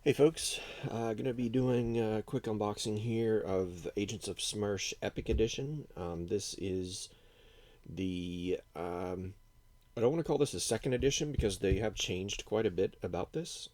Hey folks, going to be doing a quick unboxing here of Agents of SMERSH Epic Edition. This is I don't want to call this a second edition because they have changed quite a bit about this.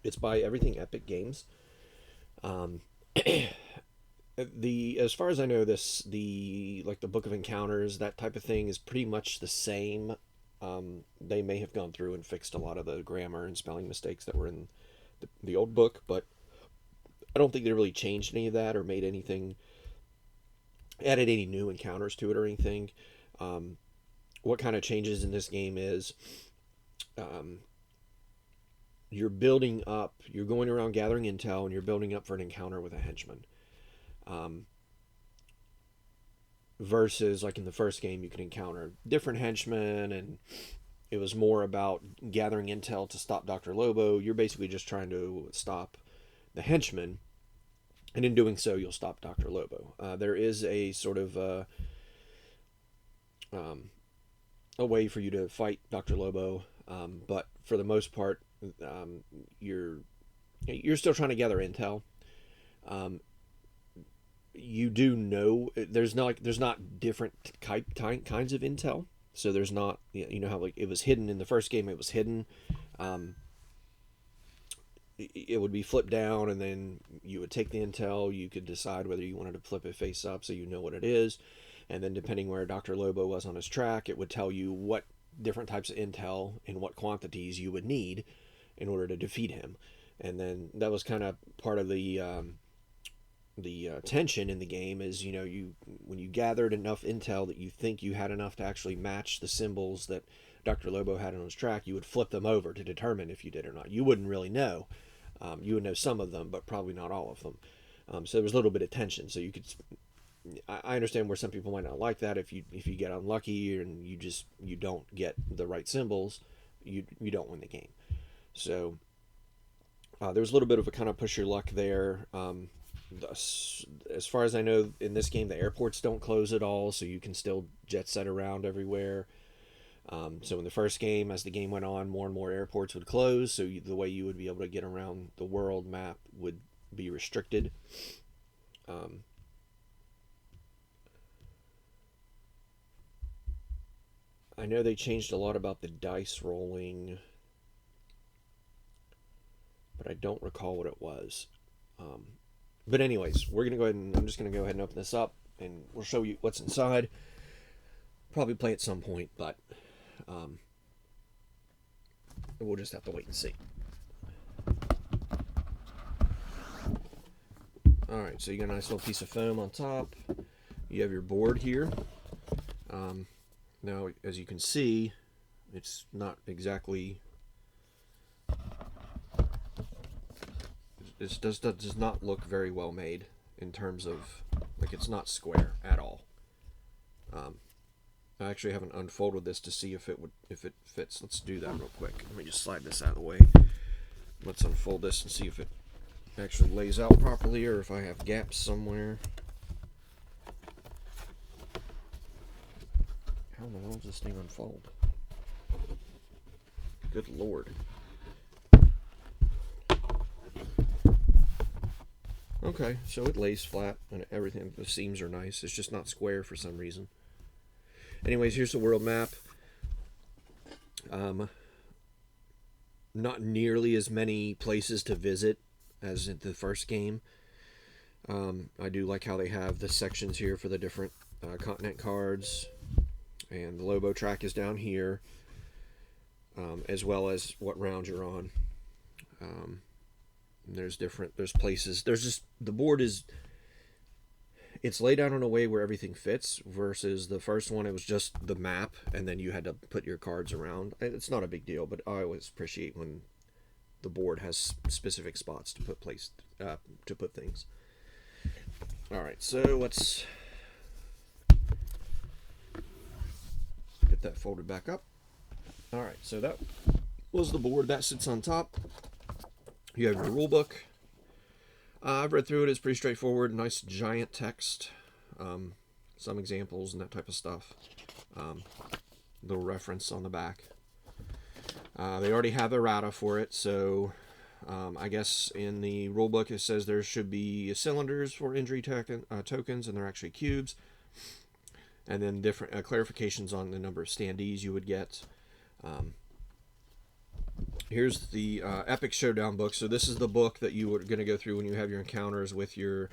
It's by Everything Epic Games. Um, as far as I know, the Book of Encounters, that type of thing is pretty much the same. They may have gone through and fixed a lot of the grammar and spelling mistakes that were in the old book, but I don't think they really changed any of that or made anything, added any new encounters to it or anything. Um, what kind of changes in this game is um, you're building up, you're going around gathering intel, and you're building up for an encounter with a henchman. Um, versus like in the first game, you can encounter different henchmen, and it was more about gathering intel to stop Dr. Lobo. You're basically just trying to stop the henchman, and in doing so, you'll stop Dr. Lobo. There is a sort of um, a way for you to fight Dr. Lobo, but for the most part, um, you're you're still trying to gather intel. Um, you do know there's not different kinds of intel. So there's not, you know how like it was hidden in the first game. It was hidden. Um, it would be flipped down, and then you would take the intel. You could decide whether you wanted to flip it face up so you know what it is, and then depending where Dr. Lobo was on his track, it would tell you what different types of intel and what quantities you would need in order to defeat him. And then that was kind of part of the tension in the game is, you know, you when you gathered enough intel that you think you had enough to actually match the symbols that Dr. Lobo had on his track, you would flip them over to determine if you did or not. You wouldn't really know. You would know some of them, but probably not all of them. So there was a little bit of tension. So you could, I understand where some people might not like that. If you get unlucky and you don't get the right symbols, you don't win the game. So there was a little bit of a kind of push your luck there. As far as I know, in this game, the airports don't close at all, so you can still jet set around everywhere. So in the first game, as the game went on, more and more airports would close, so the way you would be able to get around the world map would be restricted. Um, I know they changed a lot about the dice rolling, but I don't recall what it was. Um, but anyways, we're gonna go ahead and I'm just gonna go ahead and open this up, and we'll show you what's inside. Probably play at some point, but um, we'll just have to wait and see. All right, so you got a nice little piece of foam on top. You have your board here. Now, as you can see, it's not exactly. It does not look very well made in terms of, like, it's not square at all. Um, I actually haven't unfolded this to see if it fits. Let's do that real quick. Let me just slide this out of the way. Let's unfold this and see if it actually lays out properly or if I have gaps somewhere. How in the world does this thing unfold? Good lord. Okay, so it lays flat and everything. The seams are nice. It's just not square for some reason. Anyways, here's the world map. Not nearly as many places to visit as in the first game. I do like how they have the sections here for the different continent cards, and the Lobo track is down here, as well as what round you're on. There's places. There's just the board is. It's laid out in a way where everything fits versus the first one. It was just the map, and then you had to put your cards around. It's not a big deal, but I always appreciate when the board has specific spots to put things. All right, so let's get that folded back up. All right, so that was the board that sits on top. You have your rule book. I've read through it. It's pretty straightforward. Nice giant text. Some examples and that type of stuff. Little reference on the back. They already have errata for it, so I guess in the rulebook it says there should be cylinders for injury tokens, and they're actually cubes. And then different clarifications on the number of standees you would get. Here's the Epic Showdown book. So this is the book that you are going to go through when you have your encounters with your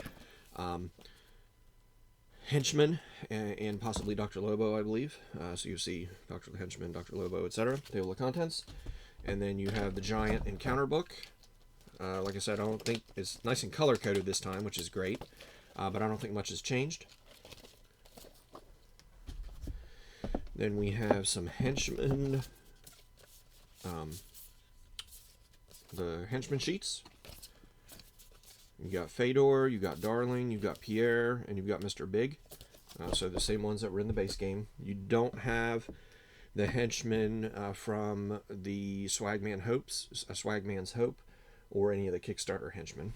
henchmen and possibly Dr. Lobo, I believe. So you see Dr. Henchman, Dr. Lobo, etc. Table of contents. And then you have the giant encounter book. Like I said, I don't think it's nice and color coded this time, which is great. But I don't think much has changed. Then we have some henchmen. The henchman sheets. You got Fedor, you got Darling, you got Pierre, and you've got Mr. Big. So the same ones that were in the base game. You don't have the henchmen from the Swagman's Hope, or any of the Kickstarter henchmen.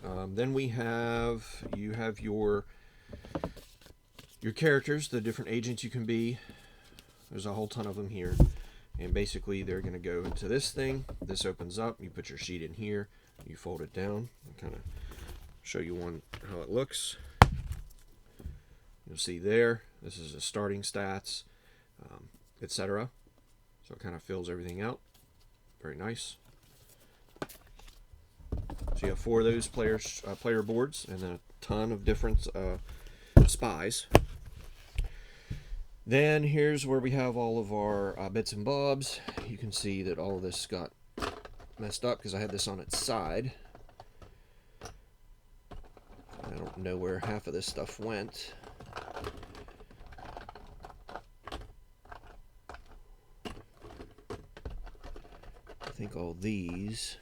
Then you have your characters, the different agents you can be. There's a whole ton of them here. And basically they're going to go into this thing. This opens up. You put your sheet in here. You fold it down. I'll kind of show you how it looks. You'll see there. This is the starting stats, etc. So it kind of fills everything out. Very nice. So you have 4 of those player boards, and then a ton of different spies. Then here's where we have all of our bits and bobs. You can see that all of this got messed up because I had this on its side. I don't know where half of this stuff went. I think all these.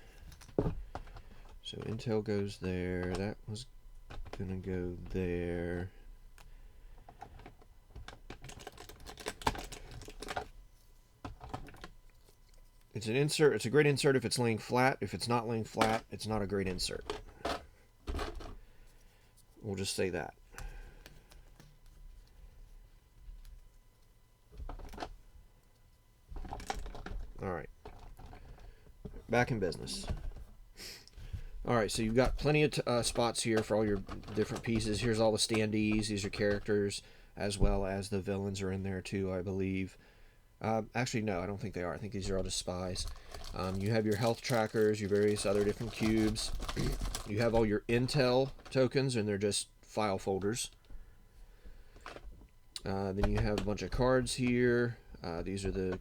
So Intel goes there. That was gonna go there. It's an insert. It's a great insert if it's laying flat. If it's not laying flat, it's not a great insert. We'll just say that. All right. Back in business. All right, so you've got plenty of spots here for all your different pieces. Here's all the standees. These are characters, as well as the villains are in there too, I believe. Actually, no, I don't think they are. I think these are all just spies. You have your health trackers, your various other different cubes. You have all your intel tokens, and they're just file folders. Then you have a bunch of cards here. These are the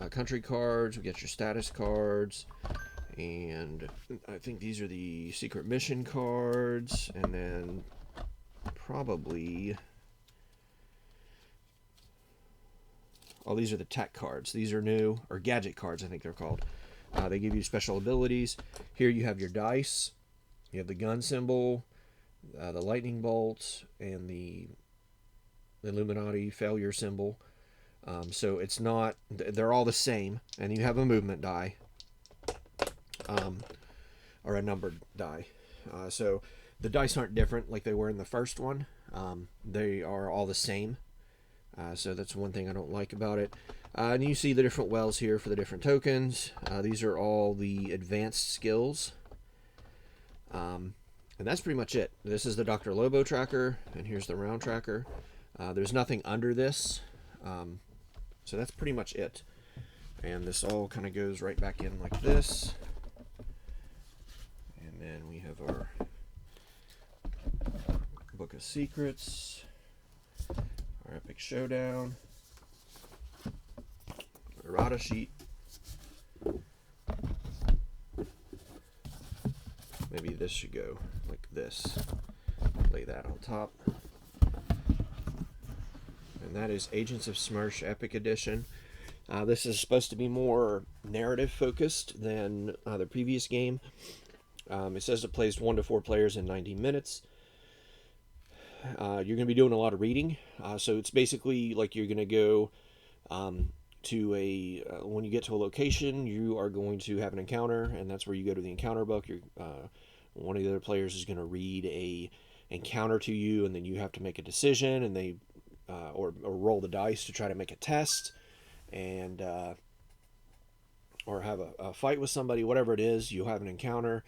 country cards. We get your status cards. And I think these are the secret mission cards. And then probably... Oh, these are the tech cards. These are new, or gadget cards, I think they're called. They give you special abilities. Here you have your dice. You have the gun symbol, the lightning bolt, and the Illuminati failure symbol. So it's not, they're all the same. And you have a movement die, or a numbered die. So the dice aren't different like they were in the first one. They are all the same. So that's one thing I don't like about it. And you see the different wells here for the different tokens. These are all the advanced skills. And that's pretty much it. This is the Dr. Lobo tracker, and here's the round tracker. There's nothing under this. So that's pretty much it. And this all kind of goes right back in like this. And then we have our Book of Secrets. Our Epic Showdown, errata sheet. Maybe this should go like this. Lay that on top. And that is Agents of SMERSH Epic Edition. This is supposed to be more narrative focused than the previous game. It says it plays 1 to 4 players in 90 minutes. You're going to be doing a lot of reading, so it's basically like you're going to go to when you get to a location, you are going to have an encounter, and that's where you go to the encounter book. One of the other players is going to read a encounter to you, and then you have to make a decision, and they or roll the dice to try to make a test, and or have a fight with somebody, whatever it is, you'll have an encounter.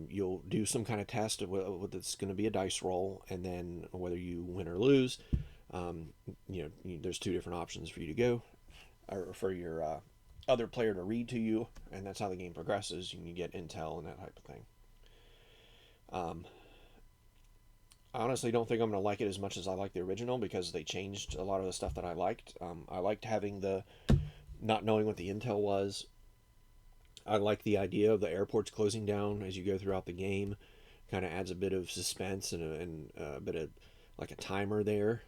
You'll do some kind of test that's going to be a dice roll, and then whether you win or lose, um, there's two different options for you to go, or for your other player to read to you, and that's how the game progresses. You can get intel and that type of thing. Um, I honestly don't think I'm going to like it as much as I like the original because they changed a lot of the stuff that I liked. I liked having the not knowing what the intel was. I like the idea of the airports closing down as you go throughout the game. Kind of adds a bit of suspense and a bit of like a timer there,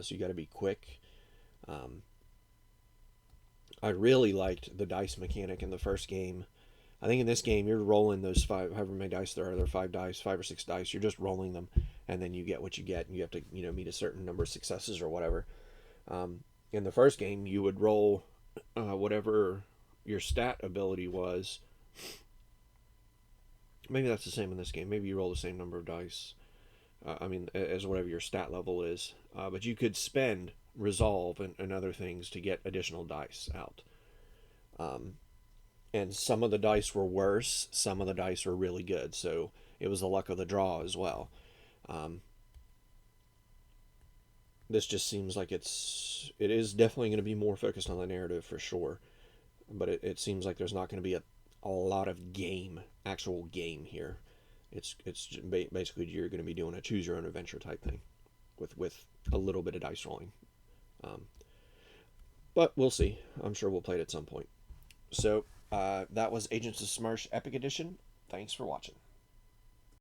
so you got to be quick. Um, I really liked the dice mechanic in the first game. I think in this game you're rolling those five, however many dice there are. There are five dice, five or six dice. You're just rolling them, and then you get what you get, and you have to meet a certain number of successes or whatever. In the first game, you would roll whatever your stat ability was. Maybe that's the same in this game. Maybe you roll the same number of dice. As whatever your stat level is. But you could spend resolve and other things to get additional dice out. Um, and some of the dice were worse. Some of the dice were really good. So it was the luck of the draw as well. Um, this just seems like it is definitely going to be more focused on the narrative for sure. But it seems like there's not going to be a lot of actual game here. It's basically you're going to be doing a choose your own adventure type thing, with a little bit of dice rolling. Um, but we'll see. I'm sure we'll play it at some point. So that was Agents of SMERSH Epic Edition. Thanks for watching.